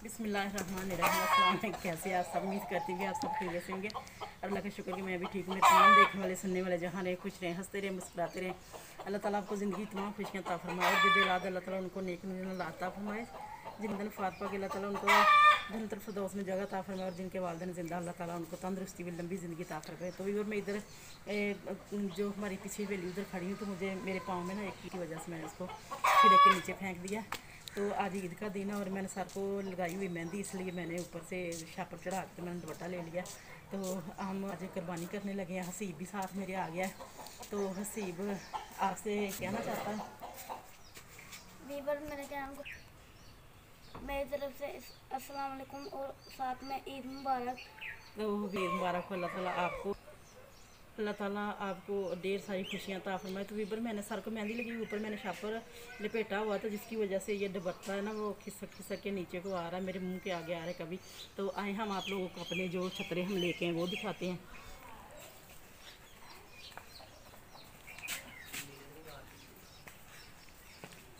बिस्मिल्लाहिर्रहमानिर्रहीम। कैसे आप सब? उम्मीद करती हूँ आप सब ठीक से होंगे। अल्लाह का शुक्र कि मैं भी ठीक हूँ। मेरे तमाम देखने वाले सुनने वाले जहाँ रहे खुश रहें, हंसते रहें, मुस्कुराते रहें। अल्लाह ताला आपको ज़िंदगी तमाम खुशियाँ अता फरमाए और जिद औलाद अल्लाह ताला उनको नेक अता फरमाए। जिनके फात पाक अल्लाह ताला उनको जन्नतुल फिरदौस में जगह अता फरमाए और जिनके वालिदैन ज़िंदा अल्लाह ताला उनको तंदुरुस्ती व लंबी ज़िंदगी अता फरमाए। तो भी और मैं इधर जो हमारी पीछे हवेली उधर खड़ी हूँ, तो मुझे मेरे पाँव में ना एक की वजह से मैंने उसको छिड़क के नीचे फेंक दिया। तो आज ईद का दिन है और मैंने सर को लगाई हुई मेहंदी, इसलिए मैंने ऊपर से छापर चढ़ा के मैंने दुपट्टा ले लिया। तो हम आज कुर्बानी करने लगे हैं। हसीब भी साथ मेरे आ गया है। तो हसीब आपसे कहना चाहता है। वीवर मेरे कहना मेरी तरफ से अस्सलाम वालेकुम और साथ में ईद मुबारक। तो ईद मुबारक हो। अल्लाह ताला आपको ढेर सारी खुशियाँ अता फरमाए। तो वीबर मैंने सर को मेहंदी लगी, ऊपर मैंने छापर लपेटा हुआ, तो जिसकी वजह से ये दुपट्टा है ना वो खिसक खिसक के नीचे को आ रहा है, मेरे मुंह के आगे आ रहा है कभी। तो आए हम आप लोगों को अपने जो छतरे हम लेके हैं वो दिखाते हैं।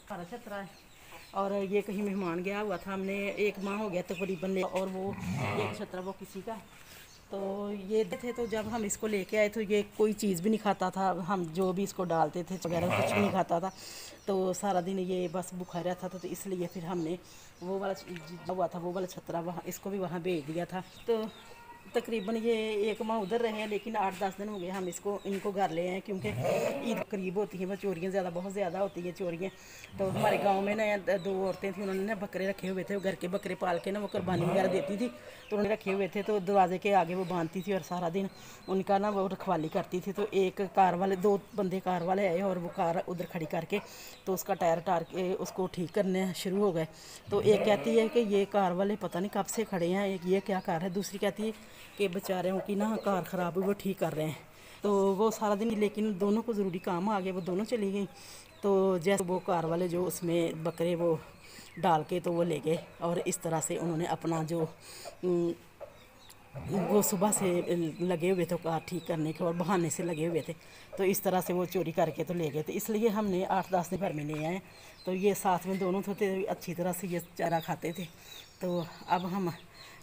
सारा छतरा है और ये कहीं मेहमान गया हुआ था, हमने एक माह हो गया तकरीबन और वो एक छतरा वो किसी का। तो ये थे, तो जब हम इसको लेके आए तो ये कोई चीज़ भी नहीं खाता था। हम जो भी इसको डालते थे वगैरह कुछ भी नहीं खाता था। तो सारा दिन ये बस भूखा रहता था। तो इसलिए फिर हमने वो वाला हुआ था वो वाला छतरा वहाँ इसको भी वहाँ भेज दिया था। तो तकरीबन ये एक माह उधर रहे हैं, लेकिन 8-10 दिन हो गए हम इनको घर ले आए, क्योंकि ईद करीब होती हैं, वह चोरियाँ बहुत ज़्यादा होती हैं चोरियाँ। तो हमारे गांव में ना 2 औरतें थी, उन्होंने ना बकरे रखे हुए थे, घर के बकरे पाल के ना वो कुर्बानी वगैरह देती थी। तो उन्होंने रखे हुए थे, तो दरवाजे के आगे वो बांधती थी और सारा दिन उनका ना वो रखवाली करती थी। तो एक कार वाले 2 बंदे कार वाले आए और वो कार उधर खड़ी करके तो उसका टायर टार के उसको ठीक करने शुरू हो गए। तो एक कहती है कि ये कार वाले पता नहीं कब से खड़े हैं, एक ये क्या कार है। दूसरी कहती है कि बेचारों की ना कार ख़राब हुई, वो ठीक कर रहे हैं। तो वो सारा दिन, लेकिन दोनों को ज़रूरी काम आ गया, वो दोनों चली गई। तो जैसे वो कार वाले जो उसमें बकरे वो डाल के तो वो ले गए और इस तरह से उन्होंने अपना जो वो सुबह से लगे हुए थे कार ठीक करने के और बहाने से लगे हुए थे। तो इस तरह से वो चोरी करके तो ले गए थे, इसलिए हमने 8-10 दिन भर में ले आए। तो ये साथ में दोनों थे, अच्छी तरह से ये चारा खाते थे। तो अब हम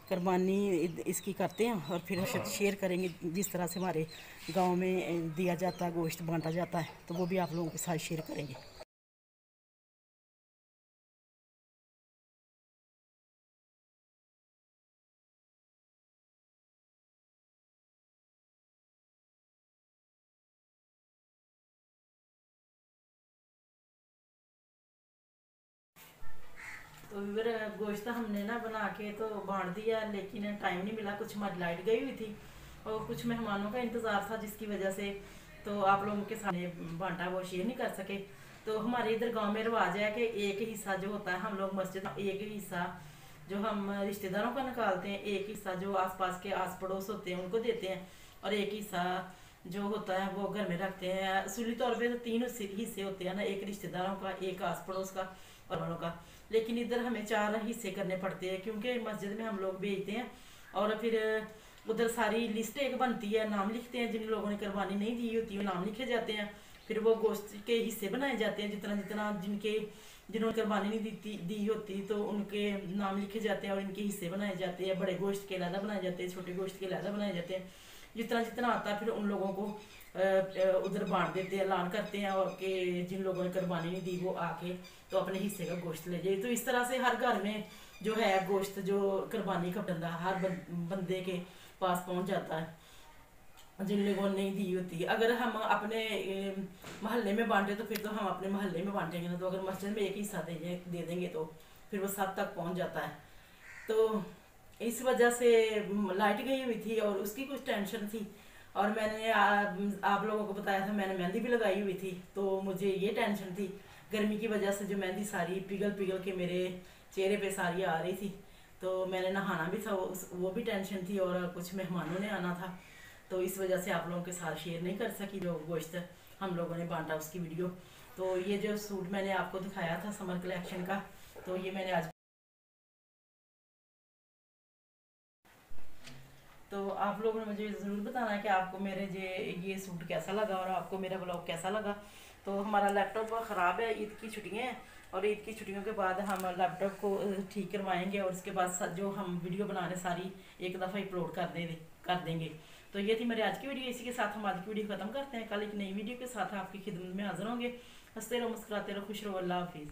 कुर्बानी इसकी करते हैं और फिर शेयर करेंगे जिस तरह से हमारे गांव में दिया जाता है, गोश्त बांटा जाता है, तो वो भी आप लोगों के साथ शेयर करेंगे। तो फिर गोश्त हमने ना बना के तो बांट दिया, लेकिन टाइम नहीं मिला, कुछ हमारी लाइट गई हुई थी और कुछ मेहमानों का इंतज़ार था, जिसकी वजह से तो आप लोगों के सामने बांटा वो शेयर नहीं कर सके। तो हमारे इधर गांव में रिवाज है कि एक हिस्सा जो होता है हम लोग मस्जिद, एक हिस्सा जो हम रिश्तेदारों का निकालते हैं, एक हिस्सा जो आसपास के आस पड़ोस होते हैं उनको देते हैं, और एक हिस्सा जो होता है वो घर में रखते हैं। असूली तौर पे तो 3 हिस्से होते हैं ना, एक रिश्तेदारों का, एक आस पड़ोस का और वालों का। लेकिन इधर हमें 4 हिस्से करने पड़ते हैं, क्योंकि मस्जिद में हम लोग भेजते हैं और फिर उधर सारी लिस्ट एक बनती है, नाम लिखते हैं, जिन लोगों ने कुर्बानी नहीं दी होती है नाम लिखे जाते हैं। फिर वो गोश्त के हिस्से बनाए जाते हैं, जितना जितना जिन्होंने कुर्बानी नहीं दी होती तो उनके नाम लिखे जाते हैं और इनके हिस्से बनाए जाते हैं। बड़े गोश्त के अलहदा बनाए जाते हैं, छोटे गोश्त के अलहदा बनाए जाते हैं। जितना जितना आता है फिर उन लोगों को उधर बांट देते हैं, ऐलान करते हैं और कि जिन लोगों ने कुर्बानी नहीं दी वो आके तो अपने हिस्से का गोश्त ले जाए। तो इस तरह से हर घर में जो है गोश्त जो कुर्बानी का बंदा हर बंदे के पास पहुंच जाता है, जिन लोगों ने नहीं दी होती। अगर हम अपने मोहल्ले में बांटे तो फिर तो हम अपने मोहल्ले में बांटेंगे ना, तो अगर मस्जिद में एक हिस्सा दे देंगे तो फिर वो सब तक पहुंच जाता है। तो इस वजह से लाइट गई हुई थी और उसकी कुछ टेंशन थी, और मैंने आप लोगों को बताया था मैंने मेहंदी भी लगाई हुई थी, तो मुझे ये टेंशन थी गर्मी की वजह से जो मेहंदी सारी पिघल पिघल के मेरे चेहरे पे सारी आ रही थी। तो मैंने नहाना भी था, वो भी टेंशन थी, और कुछ मेहमानों ने आना था। तो इस वजह से आप लोगों के साथ शेयर नहीं कर सकी जो गोश्त हम लोगों ने बांटा उसकी वीडियो। तो ये जो सूट मैंने आपको दिखाया था समर कलेक्शन का, तो ये मैंने आज, तो आप लोगों ने मुझे ज़रूर बताना है कि आपको मेरे ये सूट कैसा लगा और आपको मेरा ब्लॉग कैसा लगा। तो हमारा लैपटॉप ख़राब है, ईद की छुट्टियाँ हैं, और ईद की छुट्टियों के बाद हम लैपटॉप को ठीक करवाएंगे और उसके बाद जो हम वीडियो बनाने सारी एक दफ़ा अपलोड कर देंगे। तो ये थी मेरी आज की वीडियो। इसी के साथ हम आज की वीडियो ख़त्म करते हैं। कल एक नई वीडियो के साथ आपकी खिदमत में हाजिर होंगे। हंसते रहो, मुस्कुराते रहो, खुश रहो। अल्लाह हाफिज़।